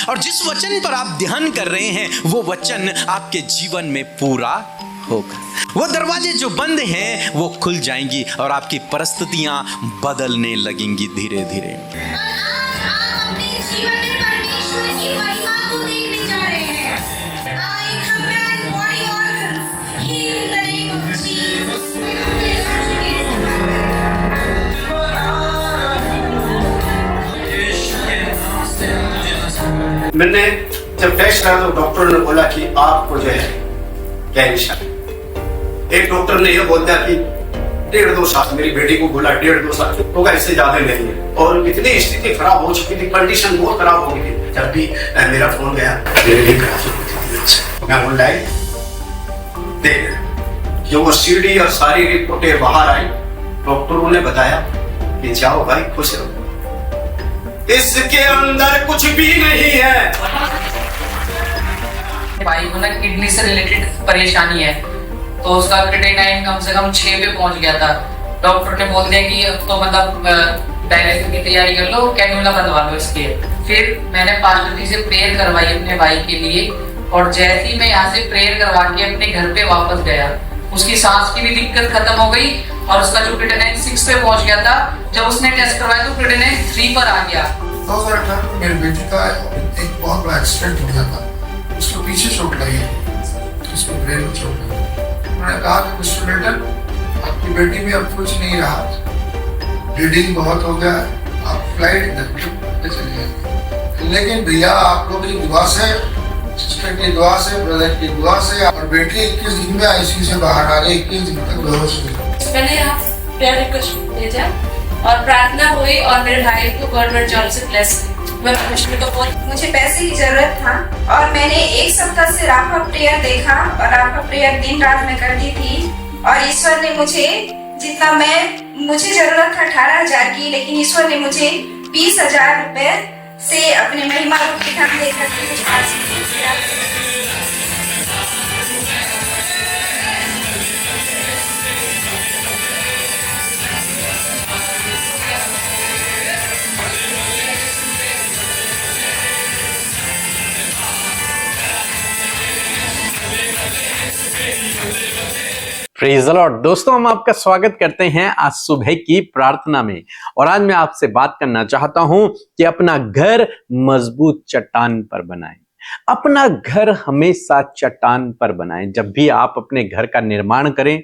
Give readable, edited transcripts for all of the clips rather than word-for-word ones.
और जिस वचन पर आप ध्यान कर रहे हैं वो वचन आपके जीवन में पूरा होगा। वो दरवाजे जो बंद हैं वो खुल जाएंगी और आपकी परिस्थितियां बदलने लगेंगी धीरे धीरे। मैंने जब टेस्ट करा तो डॉक्टर ने बोला कि आपको जो है कैंसर। एक डॉक्टर ने यह बोल दिया कि 1.5-2 साल, मेरी बेटी को बोला 1.5-2 साल होगा, इससे ज्यादा नहीं है। और इतनी स्थिति खराब हो चुकी थी, कंडीशन बहुत खराब हो गई थी। जब भी मेरा फोन गया मैं ऑनलाइन देख जो वो सीडी और सारी रिपोर्टें बाहर आई, डॉक्टरों ने बताया कि जाओ भाई खुश रहो, इसके अंदर कुछ भी नहीं है। भाई को ना किडनी से रिलेटेड परेशानी है, तो उसका क्रिएटिनिन कम से कम 6 पे पहुंच गया था। डॉक्टर ने बोल दिया कि अब तो मतलब डायलिसिस की तैयारी कर लो, कैन्युला बंधवा लो इसके। फिर मैंने पास्टर जी से प्रेयर करवाई अपने भाई के लिए, और जैसे ही मैं यहाँ से प्रेयर करवा के अपने घर पे वापस गया, उसकी सांस की भी दिक्कत खत्म हो गई और उसका जो क्रिएटिनिन 6 पे पहुंच गया था। जब उसने टेस्ट करवाया तो क्रिएटिनिन 3 पर आ गया। 2018 में मेरी बेटी का एक बहुत बड़ा एक्सीडेंट हो गया था, उसको पीछे चोट लगी, उसको ब्रेन में चोट लगी। उन्होंने कहा कि मिस्टर लेटन, आपकी बेटी में अब कुछ नहीं रहा, ब्लीडिंग बहुत हो गया, आप फ्लाइट पे चले जाएंगे। लेकिन भैया आप लोग की दुआ से, सिस्टर की दुआ से, ब्रदर की दुआ से, और बेटी 21 दिन में आईसीयू से बाहर आ गई, 21 दिन तक बेहोश हुई। मैंने यहाँ प्रेयर रिक्वेस्ट भेजा और प्रार्थना हुई और मेरे भाई को गवर्नमेंट जॉब से ब्लेस मुझे पैसे की जरूरत था और मैंने 1 सप्ताह से राफा प्रेयर देखा और राफा प्रेयर दिन रात में करती थी। और ईश्वर ने मुझे जितना मुझे जरूरत था 18,000 की, लेकिन ईश्वर ने मुझे 20,000 रुपए से अपने महिमा रूप के काम देकर मुझे पास किया। Praise the Lord. दोस्तों, हम आपका स्वागत करते हैं आज सुबह की प्रार्थना में। और आज मैं आपसे बात करना चाहता हूं कि अपना घर मजबूत चट्टान पर बनाएं। अपना घर हमेशा चट्टान पर बनाएं। जब भी आप अपने घर का निर्माण करें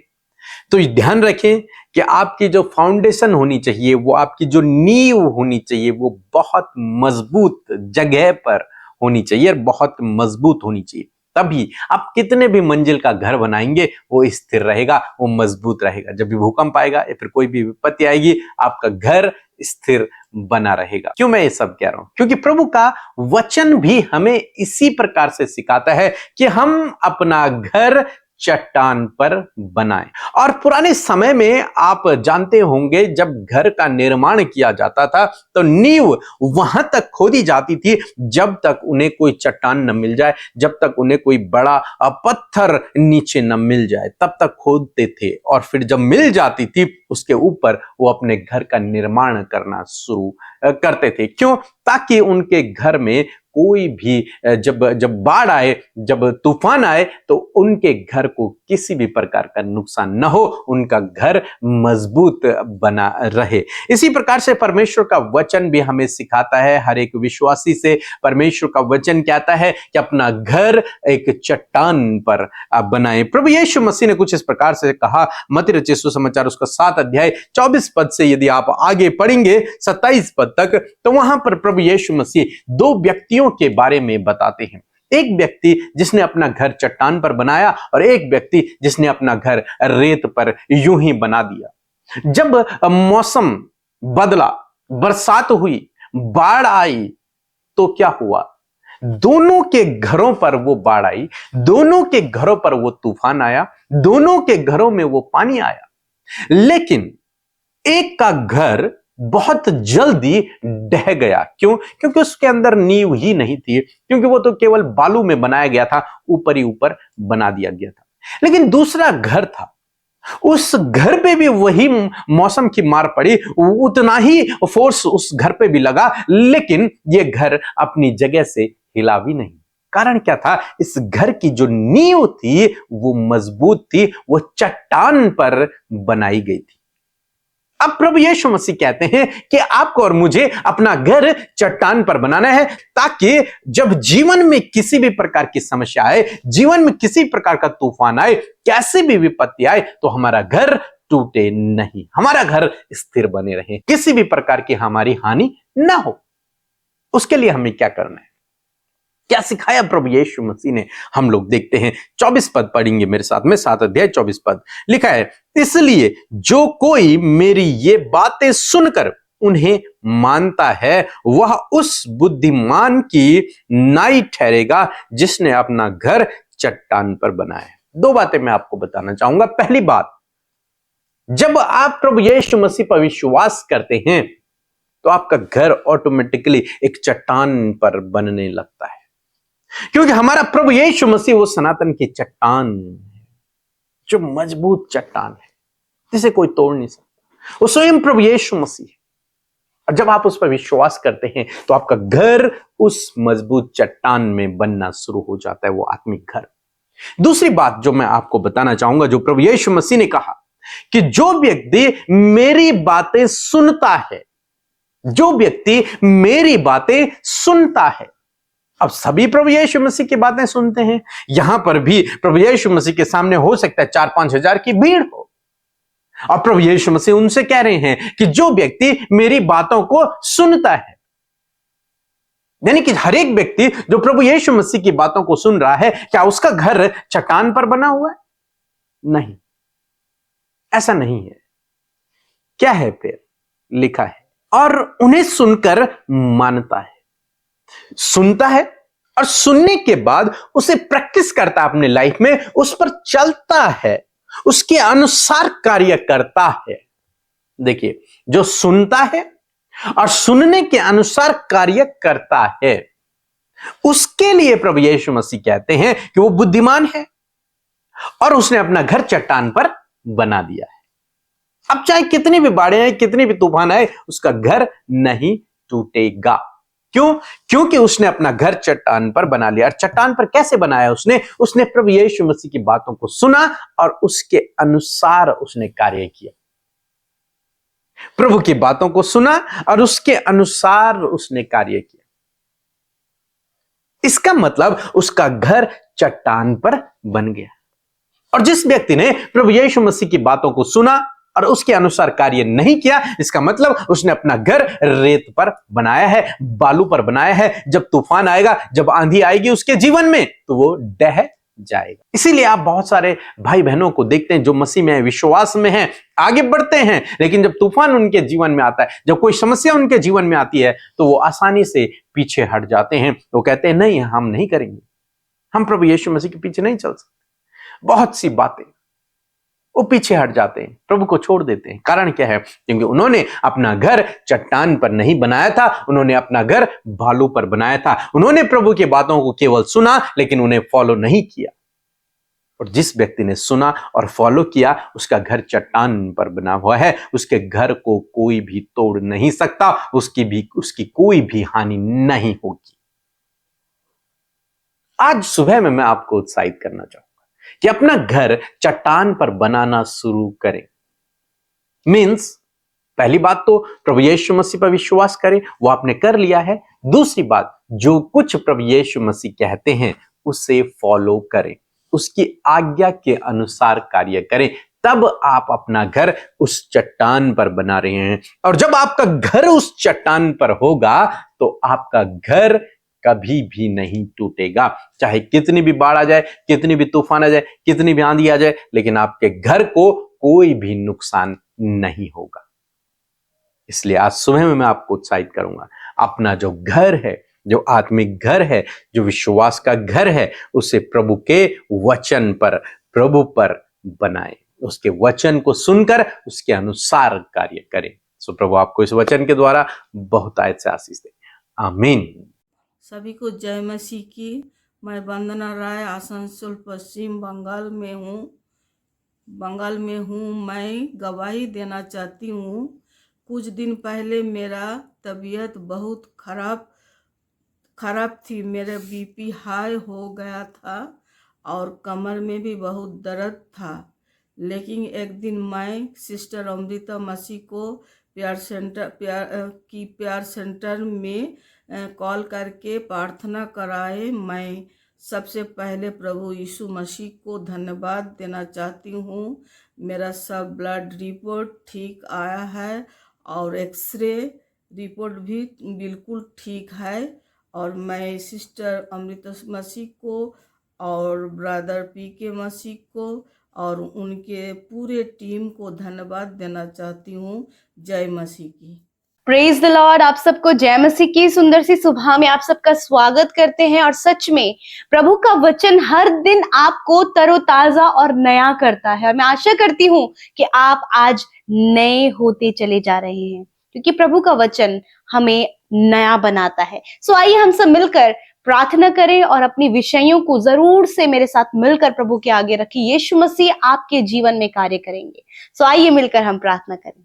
तो ध्यान रखें कि आपकी जो फाउंडेशन होनी चाहिए, वो आपकी जो नींव होनी चाहिए, वो बहुत मजबूत जगह पर होनी चाहिए और बहुत मजबूत होनी चाहिए। तभी आप कितने भी मंजिल का घर बनाएंगे वो स्थिर रहेगा, वो मजबूत रहेगा। जब भी भूकंप आएगा या फिर कोई भी विपत्ति आएगी, आपका घर स्थिर बना रहेगा। क्यों मैं ये सब कह रहा हूं? क्योंकि प्रभु का वचन भी हमें इसी प्रकार से सिखाता है कि हम अपना घर चट्टान पर बनाएं। और पुराने समय में आप जानते होंगे, जब घर का निर्माण किया जाता था तो नींव वहां तक खोदी जाती थी जब तक उन्हें कोई चट्टान न मिल जाए, जब तक उन्हें कोई बड़ा पत्थर नीचे न मिल जाए, तब तक खोदते थे। और फिर जब मिल जाती थी उसके ऊपर वो अपने घर का निर्माण करना शुरू करते थे। क्यों? ताकि उनके घर में कोई भी जब बाढ़ आए, जब तूफान आए, तो उनके घर को किसी भी प्रकार का नुकसान न हो, उनका घर मजबूत बना रहे। इसी प्रकार से परमेश्वर का वचन भी हमें सिखाता है। हर एक विश्वासी से परमेश्वर का वचन कहता है कि अपना घर एक चट्टान पर बनाए। प्रभु यीशु मसीह ने कुछ इस प्रकार से कहा, मत्ती रचित सुसमाचार उसका 7 अध्याय 24 पद से यदि आप आगे पढ़ेंगे 27 पद तक, तो वहां पर प्रभु यीशु मसीह 2 व्यक्तियों के बारे में बताते हैं। एक व्यक्ति जिसने अपना घर चट्टान पर बनाया और एक व्यक्ति जिसने अपना घर रेत पर यूं ही बना दिया। जब मौसम बदला, बरसात हुई, बाढ़ आई, तो क्या हुआ? दोनों के घरों पर वो बाढ़ आई, दोनों के घरों पर वो तूफान आया, दोनों के घरों में वो पानी आया। लेकिन एक का घर बहुत जल्दी ढह गया। क्यों? क्योंकि उसके अंदर नींव ही नहीं थी, क्योंकि वो तो केवल बालू में बनाया गया था, ऊपर ही ऊपर बना दिया गया था। लेकिन दूसरा घर था, उस घर पे भी वही मौसम की मार पड़ी, उतना ही फोर्स उस घर पे भी लगा, लेकिन ये घर अपनी जगह से हिला भी नहीं। कारण क्या था? इस घर की जो नींव थी वो मजबूत थी, वो चट्टान पर बनाई गई थी। अब प्रभु यीशु मसीह कहते हैं कि आपको और मुझे अपना घर चट्टान पर बनाना है, ताकि जब जीवन में किसी भी प्रकार की समस्या आए, जीवन में किसी प्रकार का तूफान आए, कैसी भी विपत्ति आए, तो हमारा घर टूटे नहीं, हमारा घर स्थिर बने रहे, किसी भी प्रकार की हमारी हानि ना हो। उसके लिए हमें क्या करना है, क्या सिखाया प्रभु यीशु मसीह ने, हम लोग देखते हैं। 24 पद पढ़ेंगे मेरे साथ में, 7 अध्याय 24 पद लिखा है, इसलिए जो कोई मेरी ये बातें सुनकर उन्हें मानता है वह उस बुद्धिमान की नाई ठहरेगा जिसने अपना घर चट्टान पर बनाया। दो बातें मैं आपको बताना चाहूंगा। पहली बात, जब आप प्रभु यीशु मसीह पर विश्वास करते हैं तो आपका घर ऑटोमेटिकली एक चट्टान पर बनने लगता है, क्योंकि हमारा प्रभु यीशु मसीह वो सनातन की चट्टान है, जो मजबूत चट्टान है, जिसे कोई तोड़ नहीं सकता। वो स्वयं प्रभु यीशु मसीह है। और जब आप उस पर विश्वास करते हैं तो आपका घर उस मजबूत चट्टान में बनना शुरू हो जाता है, वो आत्मिक घर। दूसरी बात जो मैं आपको बताना चाहूंगा, जो प्रभु यीशु मसीह ने कहा कि जो व्यक्ति मेरी बातें सुनता है, जो व्यक्ति मेरी बातें सुनता है। अब सभी प्रभु यीशु मसीह की बातें सुनते हैं। यहां पर भी प्रभु यीशु मसीह के सामने हो सकता है 4-5 हजार की भीड़ हो, और प्रभु यीशु मसीह उनसे कह रहे हैं कि जो व्यक्ति मेरी बातों को सुनता है, यानी कि हर एक व्यक्ति जो प्रभु यीशु मसीह की बातों को सुन रहा है, क्या उसका घर चट्टान पर बना हुआ है? नहीं, ऐसा नहीं है। क्या है फिर? लिखा है, और उन्हें सुनकर मानता है, सुनता है और सुनने के बाद उसे प्रैक्टिस करता है अपने लाइफ में, उस पर चलता है, उसके अनुसार कार्य करता है। देखिए, जो सुनता है और सुनने के अनुसार कार्य करता है, उसके लिए प्रभु यीशु मसीह कहते हैं कि वो बुद्धिमान है और उसने अपना घर चट्टान पर बना दिया है। अब चाहे कितनी भी बाढ़ें आए, कितनी भी तूफान आए, उसका घर नहीं टूटेगा। क्यों? क्योंकि उसने अपना घर चट्टान पर बना लिया। और चट्टान पर कैसे बनाया उसने प्रभु यीशु मसीह की बातों को सुना और उसके अनुसार उसने कार्य किया। प्रभु की बातों को सुना और उसके अनुसार उसने कार्य किया। इसका मतलब उसका घर चट्टान पर बन गया। और जिस व्यक्ति ने प्रभु यीशु मसीह की बातों को सुना और उसके अनुसार कार्य नहीं किया, इसका मतलब उसने अपना घर रेत पर बनाया है, बालू पर बनाया है। जब तूफान आएगा, जब आंधी आएगी उसके जीवन में, तो वो ढह जाएगा। इसीलिए आप बहुत सारे भाई बहनों को देखते हैं जो मसीह में विश्वास में हैं, आगे बढ़ते हैं, लेकिन जब तूफान उनके जीवन में आता है, जब कोई समस्या उनके जीवन में आती है, तो वो आसानी से पीछे हट जाते हैं। वो कहते हैं नहीं, हम नहीं करेंगे, हम प्रभु यीशु मसीह के पीछे नहीं चल सकते। बहुत सी बातें वो पीछे हट जाते हैं, प्रभु को छोड़ देते हैं। कारण क्या है? क्योंकि उन्होंने अपना घर चट्टान पर नहीं बनाया था, उन्होंने अपना घर भालू पर बनाया था। उन्होंने प्रभु की बातों को केवल सुना, लेकिन उन्हें फॉलो नहीं किया। और जिस व्यक्ति ने सुना और फॉलो किया, उसका घर चट्टान पर बना हुआ है। उसके घर को कोई भी तोड़ नहीं सकता, उसकी कोई भी हानि नहीं होगी। आज सुबह में मैं आपको उत्साहित करना चाहूंगा कि अपना घर चट्टान पर बनाना शुरू करें। मीन्स पहली बात तो प्रभु यीशु मसीह पर विश्वास करें, वो आपने कर लिया है। दूसरी बात, जो कुछ प्रभु यीशु मसीह कहते हैं उसे फॉलो करें, उसकी आज्ञा के अनुसार कार्य करें। तब आप अपना घर उस चट्टान पर बना रहे हैं। और जब आपका घर उस चट्टान पर होगा तो आपका घर कभी भी नहीं टूटेगा। चाहे कितनी भी बाढ़ आ जाए, कितनी भी तूफान आ जाए, कितनी भी आंधी आ जाए, लेकिन आपके घर को कोई भी नुकसान नहीं होगा। इसलिए आज सुबह में मैं आपको उत्साहित करूंगा, अपना जो घर है, जो आत्मिक घर है, जो विश्वास का घर है, उसे प्रभु के वचन पर, प्रभु पर बनाएं। उसके वचन को सुनकर उसके अनुसार कार्य करें। सो प्रभु आपको इस वचन के द्वारा बहुत आयत से आशीष दे। आमीन। सभी को जय मसीह की। मैं वंदना राय आसनसोल पश्चिम बंगाल में हूँ। मैं गवाही देना चाहती हूँ। कुछ दिन पहले मेरा तबीयत बहुत खराब खराब थी, मेरा बीपी हाई हो गया था और कमर में भी बहुत दर्द था। लेकिन एक दिन मैं सिस्टर अमृता मसीह को प्यार सेंटर में कॉल करके प्रार्थना कराए। मैं सबसे पहले प्रभु यीशु मसीह को धन्यवाद देना चाहती हूँ। मेरा सब ब्लड रिपोर्ट ठीक आया है और एक्सरे रिपोर्ट भी बिल्कुल ठीक है। और मैं सिस्टर अमृता मसीह को और ब्रदर पीके मसीह को और उनके पूरे टीम को धन्यवाद देना चाहती हूँ। जय मसीह की। Praise the Lord. आप सबको जय मसीह की सुंदर सी सुबह में आप सबका स्वागत करते हैं। और सच में प्रभु का वचन हर दिन आपको तरोताजा और नया करता है। और मैं आशा करती हूँ कि आप आज नए होते चले जा रहे हैं, क्योंकि प्रभु का वचन हमें नया बनाता है। सो आइए हम सब मिलकर प्रार्थना करें और अपनी विषयों को जरूर से मेरे साथ मिलकर प्रभु के आगे रखिए। यीशु मसीह आपके जीवन में कार्य करेंगे। सो आइए मिलकर हम प्रार्थना करें।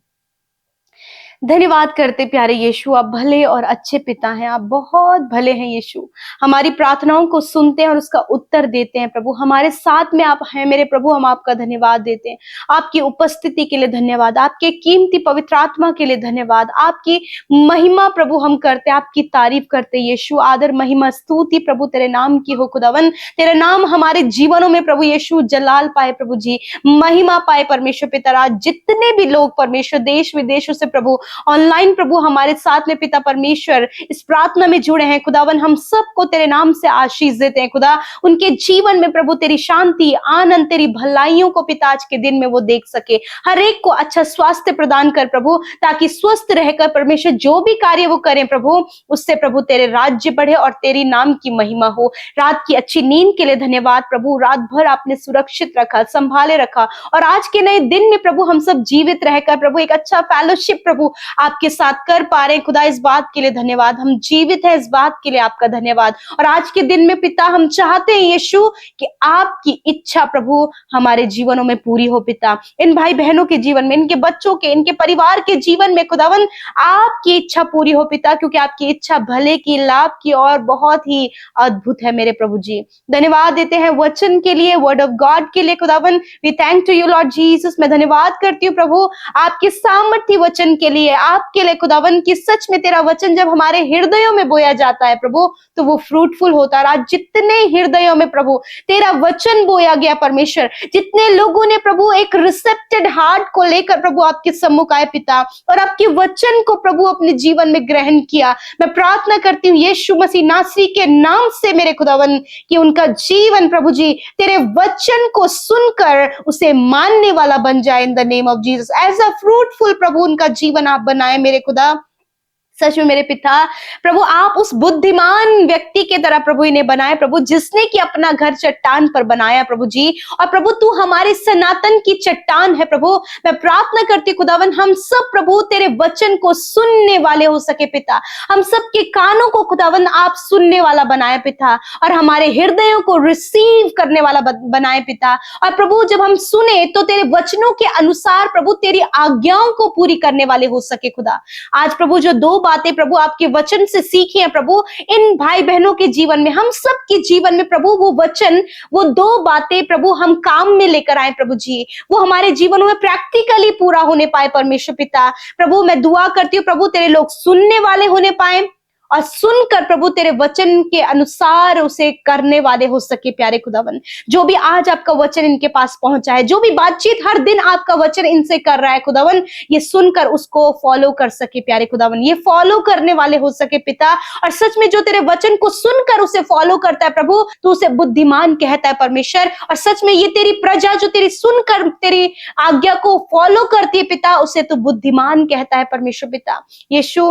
धन्यवाद करते प्यारे यीशु, आप भले और अच्छे पिता हैं, आप बहुत भले हैं यीशु। हमारी प्रार्थनाओं को सुनते हैं और उसका उत्तर देते हैं। प्रभु हमारे साथ में आप हैं मेरे प्रभु, हम आपका धन्यवाद देते हैं। आपकी उपस्थिति के लिए धन्यवाद, आपके कीमती पवित्र आत्मा के लिए धन्यवाद। आपकी महिमा प्रभु हम करते हैं, आपकी तारीफ करते हैं यीशु। आदर महिमा स्तुति प्रभु तेरे नाम की हो खुदावन। तेरा नाम हमारे जीवनों में प्रभु यीशु जलाल पाए प्रभु जी, महिमा पाए परमेश्वर पिता। आज जितने भी लोग परमेश्वर देश विदेशों से प्रभु ऑनलाइन प्रभु हमारे साथ में पिता परमेश्वर इस प्रार्थना में जुड़े हैं खुदावन, हम सबको तेरे नाम से आशीष देते हैं खुदा। उनके जीवन में प्रभु तेरी शांति, आनंद, तेरी भलाइयों को पिता आज के दिन में वो देख सके। हर एक को अच्छा स्वास्थ्य प्रदान कर प्रभु, ताकि स्वस्थ रहकर परमेश्वर जो भी कार्य वो करें प्रभु, उससे प्रभु तेरे राज्य बढ़े और तेरी नाम की महिमा हो। रात की अच्छी नींद के लिए धन्यवाद प्रभु। रात भर आपने सुरक्षित रखा, संभाले रखा, और आज के नए दिन में प्रभु हम सब जीवित रहकर प्रभु एक अच्छा फेलोशिप प्रभु आपके साथ कर पा रहे हैं खुदा। इस बात के लिए धन्यवाद, हम जीवित हैं इस बात के लिए आपका धन्यवाद। और आज के दिन में पिता हम चाहते हैं यीशु कि आपकी इच्छा प्रभु हमारे जीवनों में पूरी हो पिता। इन भाई बहनों के जीवन में, इनके बच्चों के, इनके परिवार के जीवन में खुदावन आपकी इच्छा पूरी हो पिता, क्योंकि आपकी इच्छा भले की, लाभ की और बहुत ही अद्भुत है मेरे प्रभु जी। धन्यवाद देते हैं वचन के लिए, वर्ड ऑफ गॉड के लिए खुदावन। We thank to you lord Jesus. मैं धन्यवाद करती हूँ प्रभु आपके सामर्थ्य वचन के लिए, आपके लिए खुदावन, कि सच में तेरा वचन जब हमारे हृदयों में बोया जाता है प्रभु तो वो फ्रूटफुल होता है। आज जितने हृदयों में प्रभु तेरा वचन बोया गया परमेश्वर, जितने लोगों ने प्रभु एक रिसेप्टेड हार्ट को लेकर प्रभु आपके सम्मुख आए पिता, और आपके वचन को प्रभु अपने जीवन में ग्रहण किया, मैं प्रार्थना करती हूँ यीशु मसीह नासरी के नाम से मेरे खुदावन, कि उनका जीवन प्रभु जी तेरे वचन को सुनकर उसे मानने वाला बन जाए in the name of Jesus. As a fruitful प्रभु उनका जीवन आप बनाए मेरे खुदा। सच में मेरे पिता प्रभु आप उस बुद्धिमान व्यक्ति के तरह प्रभु इन्हें बनाए प्रभु, जिसने कि अपना घर चट्टान पर बनाया प्रभु जी। और प्रभु तू हमारे सनातन की चट्टान है प्रभु। मैं प्रार्थना करती खुदावन हम सब प्रभु तेरे वचन को सुनने वाले हो सके पिता। हम सब के कानों को खुदावन आप सुनने वाला बनाए पिता, और हमारे हृदयों को रिसीव करने वाला बनाए पिता। और प्रभु जब हम सुने तो तेरे वचनों के अनुसार प्रभु तेरी आज्ञाओं को पूरी करने वाले हो सके खुदा। आज प्रभु जो दो बातें प्रभु आपके वचन से सीखी हैं प्रभु, इन भाई बहनों के जीवन में, हम सब के जीवन में प्रभु वो वचन, वो दो बातें प्रभु हम काम में लेकर आए प्रभु जी, वो हमारे जीवनों में प्रैक्टिकली पूरा होने पाए परमेश्वर पिता। प्रभु मैं दुआ करती हूँ प्रभु तेरे लोग सुनने वाले होने पाए, और सुनकर प्रभु तेरे वचन के अनुसार उसे करने वाले हो सके प्यारे खुदावन। जो भी आज आपका वचन इनके पास पहुंचा है, जो भी बातचीत हर दिन आपका वचन इनसे कर रहा है खुदावन, ये सुनकर उसको फॉलो कर सके प्यारे खुदावन, ये फॉलो करने वाले हो सके पिता। और सच में जो तेरे वचन को सुनकर उसे फॉलो करता है प्रभु, तो उसे बुद्धिमान कहता है परमेश्वर। और सच में ये तेरी प्रजा जो तेरी सुनकर तेरी आज्ञा को फॉलो करती है पिता, उसे तो बुद्धिमान कहता है परमेश्वर पिता। यीशु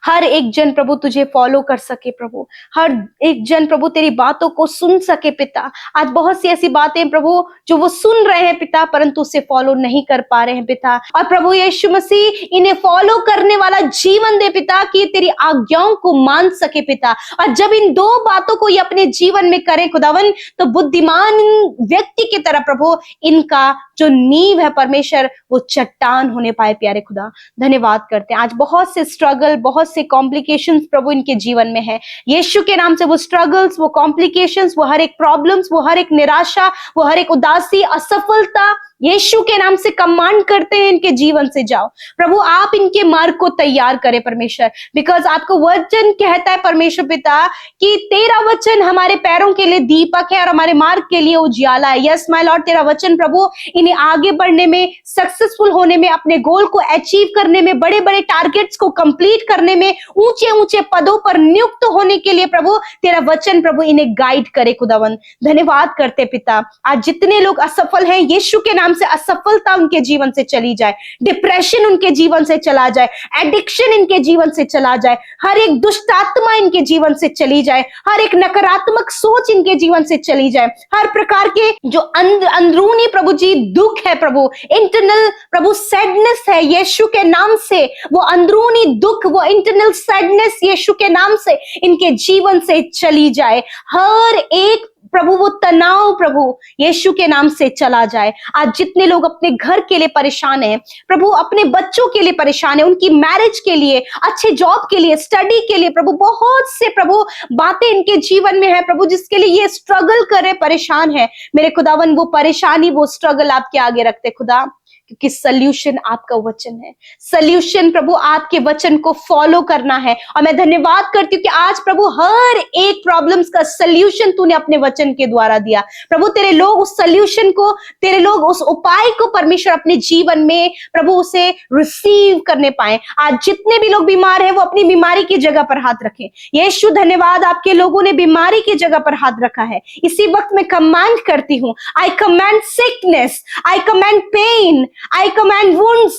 हर एक जन प्रभु तुझे फॉलो कर सके प्रभु, हर एक जन प्रभु तेरी बातों को सुन सके पिता। आज बहुत सी ऐसी बातें प्रभु जो वो सुन रहे हैं पिता, परंतु उसे फॉलो नहीं कर पा रहे हैं पिता। और प्रभु यीशु मसीह इन्हें फॉलो करने वाला जीवन दे पिता, कि तेरी आज्ञाओं को मान सके पिता। और जब इन दो बातों को ये अपने जीवन में करे खुदावन, तो बुद्धिमान व्यक्ति की तरह प्रभु इनका जो नींव है परमेश्वर वो चट्टान होने पाए। प्यारे खुदा धन्यवाद करते हैं। आज बहुत से स्ट्रगल, बहुत से कॉम्प्लिकेशंस प्रभु इनके जीवन में है। यीशु के नाम से वो स्ट्रगल्स, वो कॉम्प्लिकेशंस, वो हर एक प्रॉब्लम्स, वो हर एक निराशा, वो हर एक उदासी, असफलता यीशु के नाम से कमांड करते हैं इनके जीवन से जाओ। प्रभु आप इनके मार्ग को तैयार करें परमेश्वर, बिकॉज आपको वचन कहता है परमेश्वर पिता कि तेरा वचन हमारे पैरों के लिए दीपक है और हमारे मार्ग के लिए उजियाला है। यस माय लॉर्ड, तेरा वचन प्रभु इन्हें आगे बढ़ने में, सक्सेसफुल होने में, अपने गोल को अचीव करने में, बड़े बड़े टारगेट्स को कंप्लीट करने में, ऊंचे ऊंचे पदों पर नियुक्त होने के लिए प्रभु तेरा वचन प्रभु इन्हें गाइड करे। खुदावन धन्यवाद करते पिता। आज जितने लोग असफल हैं यीशु के नाम से असफलता उनके जीवन से चली जाए, डिप्रेशन उनके जीवन से चला जाए, एडिक्शन इनके जीवन से चला जाए, हर एक दुष्ट आत्मा इनके जीवन से चली जाए, हर एक नकारात्मक सोच इनके जीवन से चली जाए, हर प्रकार के जो अंदरूनी प्रभु जी दुख है प्रभु, इंटरनल प्रभु सैडनेस है यीशु के नाम से, वो अंदरूनी दुख, वो इंटरनल सैडनेस यीशु के नाम से इनके जीवन से चली जाए। हर एक प्रभु वो तनाव प्रभु यीशु के नाम से चला जाए। आज जितने लोग अपने घर के लिए परेशान हैं प्रभु, अपने बच्चों के लिए परेशान है, उनकी मैरिज के लिए, अच्छे जॉब के लिए, स्टडी के लिए प्रभु, बहुत से प्रभु बातें इनके जीवन में है प्रभु जिसके लिए ये स्ट्रगल कर रहे, परेशान है। मेरे खुदावन वो परेशानी, वो स्ट्रगल आपके आगे रखते खुदा, क्योंकि सल्यूशन आपका वचन है। सल्यूशन प्रभु आपके वचन को फॉलो करना है। और मैं धन्यवाद करती हूँ कि आज प्रभु हर एक प्रॉब्लम्स का सल्यूशन तूने अपने वचन के द्वारा दिया। प्रभु तेरे लोग उस सल्यूशन को, तेरे लोग उस उपाय को परमेश्वर अपने जीवन में प्रभु उसे रिसीव करने पाए। आज जितने भी लोग बीमार हैं वो अपनी बीमारी की जगह पर हाथ रखें। यीशु धन्यवाद, आपके लोगों ने बीमारी की जगह पर हाथ रखा है। इसी वक्त मैं कमांड करती हूँ, I command sickness, I command pain, I command wounds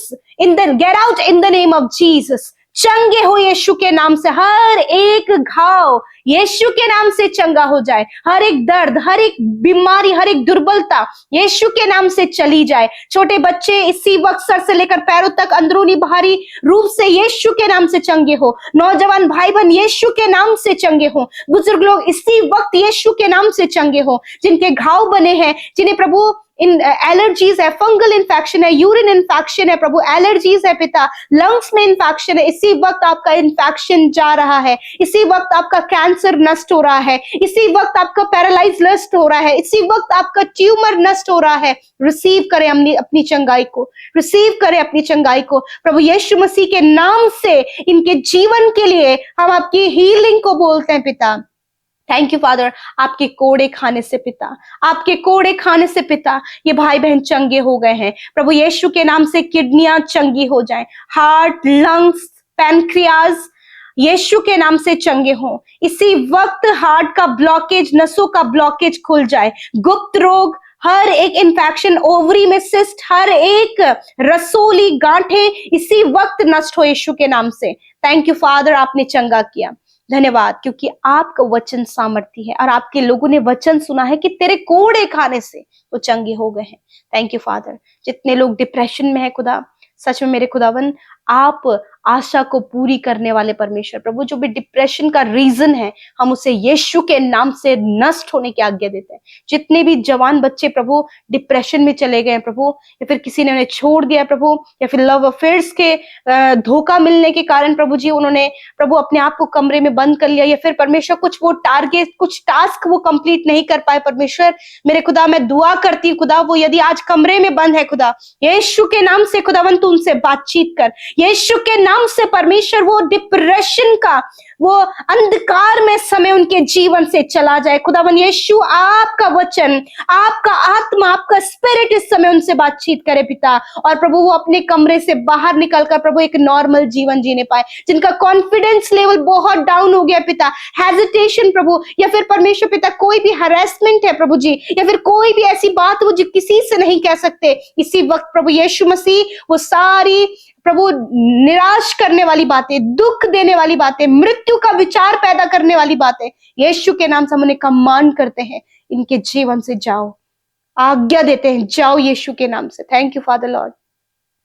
get out in the name of Jesus. चंगे हो यीशु के नाम से, हर एक घाव यीशु के नाम से चंगा हो जाए, हर एक दर्द, हर एक बीमारी, हर एक दुर्बलता यीशु के नाम से चली जाए। छोटे बच्चे इसी वक्त सर से लेकर पैरों तक अंदरूनी बाहरी रूप से यीशु के नाम से चंगे हो। नौजवान भाई बहन यीशु के नाम से चंगे हो। बुजुर्ग लोग इसी वक्त यीशु के नाम से चंगे हो। जिनके घाव बने हैं, जिन्हें प्रभु इन एलर्जीज है, फंगल इन्फेक्शन है, यूरिन इन्फेक्शन है प्रभु, एलर्जीज है पिता, लंग्स में इन्फेक्शन है, इसी वक्त आपका इन्फेक्शन जा रहा है। इसी वक्त आपका कैंसर नष्ट हो रहा है। इसी वक्त आपका पैरालाइज नष्ट हो रहा है। इसी वक्त आपका ट्यूमर नष्ट हो रहा है। रिसीव करें अपनी चंगाई को, रिसीव करें अपनी चंगाई को प्रभु यीशु मसीह के नाम से। इनके जीवन के लिए हम आपकी हीलिंग को बोलते हैं पिता। थैंक यू फादर, आपके कोड़े खाने से पिता, आपके कोड़े खाने से पिता ये भाई बहन चंगे हो गए हैं प्रभु यीशु के नाम से। किडनियां चंगी हो जाएं, हार्ट, लंग्स, पैनक्रियाज यीशु के नाम से चंगे हों। इसी वक्त हार्ट का ब्लॉकेज, नसों का ब्लॉकेज खुल जाए। गुप्त रोग, हर एक इन्फेक्शन, ओवरी में सिस्ट, हर एक रसोली गांठें इसी वक्त नष्ट हो यीशु के नाम से। थैंक यू फादर, आपने चंगा किया। धन्यवाद, क्योंकि आपका वचन सामर्थी है और आपके लोगों ने वचन सुना है कि तेरे कोड़े खाने से वो चंगे हो गए हैं। Thank you father. जितने लोग डिप्रेशन में है खुदा, सच में मेरे खुदावन आप आशा को पूरी करने वाले परमेश्वर प्रभु, जो भी डिप्रेशन का रीजन है हम उसे यीशु के नाम से नष्ट होने की आज्ञा देते हैं। जितने भी जवान बच्चे प्रभु डिप्रेशन में चले गए प्रभु, या फिर किसी ने उन्हें छोड़ दिया प्रभु, या फिर लव अफेयर्स के धोखा मिलने के कारण प्रभु जी उन्होंने प्रभु अपने आप को कमरे में बंद कर लिया, या फिर परमेश्वर कुछ वो टारगेट, कुछ टास्क वो कंप्लीट नहीं कर पाए परमेश्वर मेरे खुदा, मैं दुआ करती हूँ खुदा, वो यदि आज कमरे में बंद है खुदा, यीशु के नाम से खुदावन तू उनसे बातचीत कर। यीशु के नाम से परमेश्वर वो डिप्रेशन का वो अंधकार में समय उनके जीवन से चला जाए खुदावन। यीशु आपका वचन, आपका आत्मा, आपका स्पिरिट इस समय उनसे बातचीत करे पिता, और प्रभु वो अपने कमरे से बाहर निकलकर प्रभु एक नॉर्मल जीवन जीने पाए। जिनका कॉन्फिडेंस लेवल बहुत डाउन हो गया पिता, हेजिटेशन प्रभु, या फिर परमेश्वर पिता कोई भी हरासमेंट है प्रभु जी, या फिर कोई भी ऐसी बात वो जो किसी से नहीं कह सकते, इसी वक्त प्रभु यीशु मसीह वो सारी प्रभु निराश करने वाली बातें, दुख देने वाली बातें, मृत्यु का विचार पैदा करने वाली बातें यीशु के नाम से हम उन्हें कमांड करते हैं, इनके जीवन से जाओ, आज्ञा देते हैं, जाओ यीशु के नाम से। Thank you father Lord.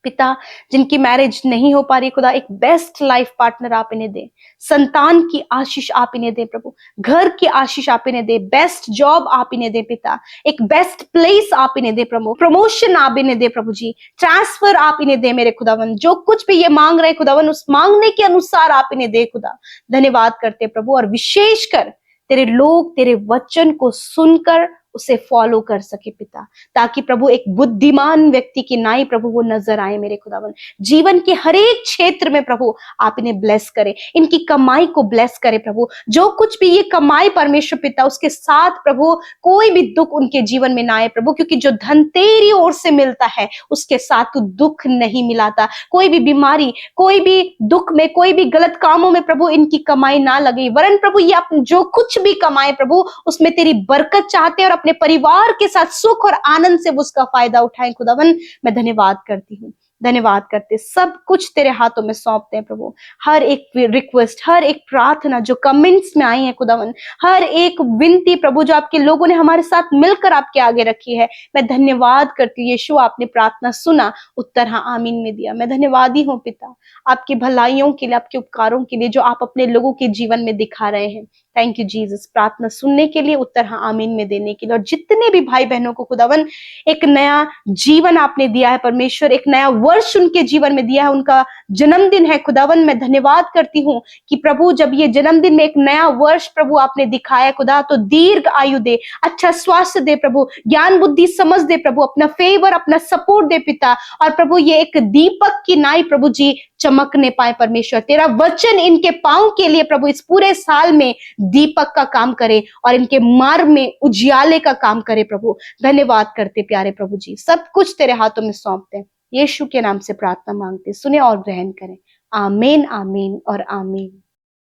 पिता, जिनकी मैरिज नहीं हो पा रही खुदा, एक बेस्ट लाइफ पार्टनर आप इन्हें दे, संतान की आशीष आप इन्हें दे प्रभु, घर की आशीष आप इन्हें दे, बेस्ट जॉब आप इन्हें दे पिता, एक बेस्ट प्लेस आप इन्हें दे प्रभु, प्रमोशन आप इन्हें दे प्रभु जी, ट्रांसफर आप इन्हें दे मेरे खुदावन, जो कुछ भी ये मांग रहे खुदावन उस मांगने के अनुसार आप इन्हें दे खुदा। धन्यवाद करते प्रभु, और विशेषकर तेरे लोग तेरे वचन को सुनकर उसे फॉलो कर सके पिता, ताकि प्रभु एक बुद्धिमान व्यक्ति की नाई प्रभु वो नजर आए मेरे खुदावन। जीवन के हर एक क्षेत्र में प्रभु आप इन्हें ब्लेस करे, इनकी कमाई को ब्लेस करे प्रभु, जो कुछ भी ये कमाई परमेश्वर पिता उसके साथ प्रभु कोई भी दुख उनके जीवन में ना आए प्रभु, क्योंकि जो धन तेरी ओर से मिलता है उसके साथ तू दुख नहीं मिलाता। कोई भी बीमारी, कोई भी दुख में, कोई भी गलत कामों में प्रभु इनकी कमाई ना लगे, वरन प्रभु ये जो कुछ भी कमाए प्रभु उसमें तेरी बरकत चाहते हैं और अपने परिवार के साथ सुख और आनंद से वो उसका फायदा उठाएं खुदावन। मैं धन्यवाद करती हूँ, धन्यवाद करते, सब कुछ तेरे हाथों में सौंपते हैं प्रभु। हर एक रिक्वेस्ट, हर एक प्रार्थना जो कमेंट्स में आई है खुदावन, हर एक विनती प्रभु जो आपके लोगों ने हमारे साथ मिलकर आपके आगे रखी है, मैं धन्यवाद करती हूँ यीशु, आपने प्रार्थना सुना, उत्तर हाँ आमीन में दिया। मैं धन्यवादी हूँ पिता आपकी भलाइयों के लिए, आपके उपकारों के लिए जो आप अपने लोगों के जीवन में दिखा रहे हैं। थैंक यू जीसस, प्रार्थना सुनने के लिए, उत्तर हाँ आमीन में देने के लिए, और जितने भी भाई बहनों को खुदावन एक नया जीवन आपने दिया है परमेश्वर, एक नया वर्ष उनके जीवन में दिया है, उनका जन्मदिन है खुदावन। मैं धन्यवाद करती हूँ कि प्रभु जब ये जन्मदिन में एक नया वर्ष प्रभु आपने दिखाया खुदा, तो दीर्घ आयु दे, अच्छा स्वास्थ्य दे प्रभु, ज्ञान बुद्धि समझ दे प्रभु, अपना फेवर, अपना सपोर्ट दे पिता, और प्रभु ये एक दीपक की नाई प्रभु जी चमकने पाए परमेश्वर। तेरा वचन इनके पांव के लिए प्रभु इस पूरे साल में दीपक का काम करे और इनके मार्ग में उजियाले का काम करे प्रभु। धन्यवाद करते प्यारे प्रभु जी, सब कुछ तेरे हाथों में सौंपते हैं, यीशु के नाम से प्रार्थना मांगते, सुने और ग्रहण करें। आमीन, आमीन और आमीन।